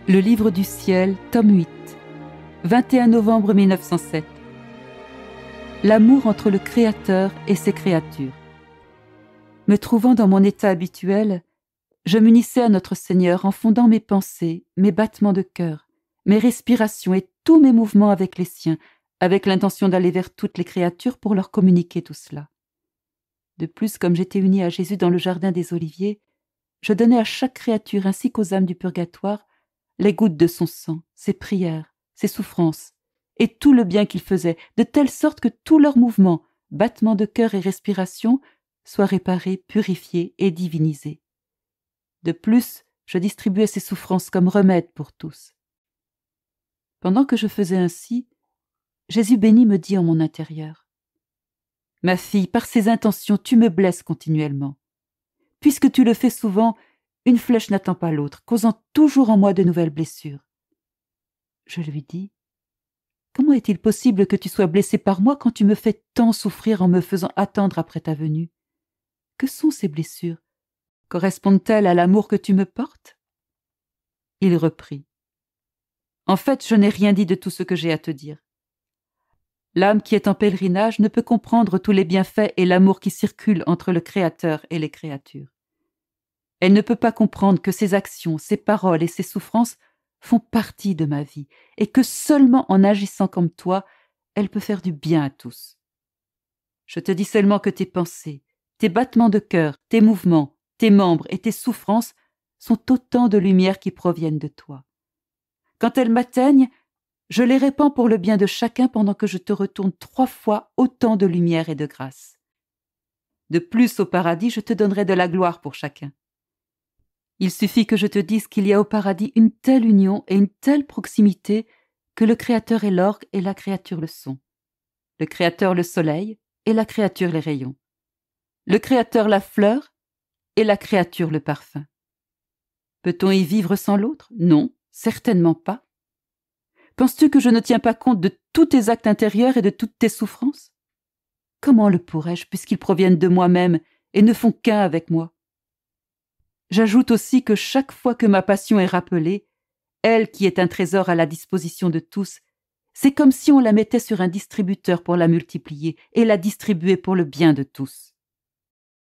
Le livre du ciel, tome 8, 21 novembre 1907. L'amour entre le Créateur et ses créatures. Me trouvant dans mon état habituel, je m'unissais à notre Seigneur en fondant mes pensées, mes battements de cœur, mes respirations et tous mes mouvements avec les siens, avec l'intention d'aller vers toutes les créatures pour leur communiquer tout cela. De plus, comme j'étais unie à Jésus dans le jardin des Oliviers, je donnais à chaque créature ainsi qu'aux âmes du purgatoire les gouttes de son sang, ses prières, ses souffrances, et tout le bien qu'il faisait, de telle sorte que tous leurs mouvements, battements de cœur et respiration, soient réparés, purifiés et divinisés. De plus, je distribuais ces souffrances comme remède pour tous. Pendant que je faisais ainsi, Jésus béni me dit en mon intérieur : « Ma fille, par ces intentions, tu me blesses continuellement. Puisque tu le fais souvent, une flèche n'attend pas l'autre, causant toujours en moi de nouvelles blessures. » Je lui dis : « Comment est-il possible que tu sois blessé par moi quand tu me fais tant souffrir en me faisant attendre après ta venue ? Que sont ces blessures ? Correspondent-elles à l'amour que tu me portes ?» Il reprit : « En fait, je n'ai rien dit de tout ce que j'ai à te dire. L'âme qui est en pèlerinage ne peut comprendre tous les bienfaits et l'amour qui circulent entre le Créateur et les créatures. Elle ne peut pas comprendre que ses actions, ses paroles et ses souffrances font partie de ma vie et que seulement en agissant comme toi, elle peut faire du bien à tous. Je te dis seulement que tes pensées, tes battements de cœur, tes mouvements, tes membres et tes souffrances sont autant de lumières qui proviennent de toi. Quand elles m'atteignent, je les répands pour le bien de chacun pendant que je te retourne 3 fois autant de lumière et de grâce. De plus, au paradis, je te donnerai de la gloire pour chacun. Il suffit que je te dise qu'il y a au paradis une telle union et une telle proximité que le Créateur est l'orgue et la créature le son. Le Créateur le soleil et la créature les rayons. Le Créateur la fleur et la créature le parfum. Peut-on y vivre sans l'autre ? Non, certainement pas. Penses-tu que je ne tiens pas compte de tous tes actes intérieurs et de toutes tes souffrances ? Comment le pourrais-je, puisqu'ils proviennent de moi-même et ne font qu'un avec moi ? J'ajoute aussi que chaque fois que ma passion est rappelée, elle qui est un trésor à la disposition de tous, c'est comme si on la mettait sur un distributeur pour la multiplier et la distribuer pour le bien de tous.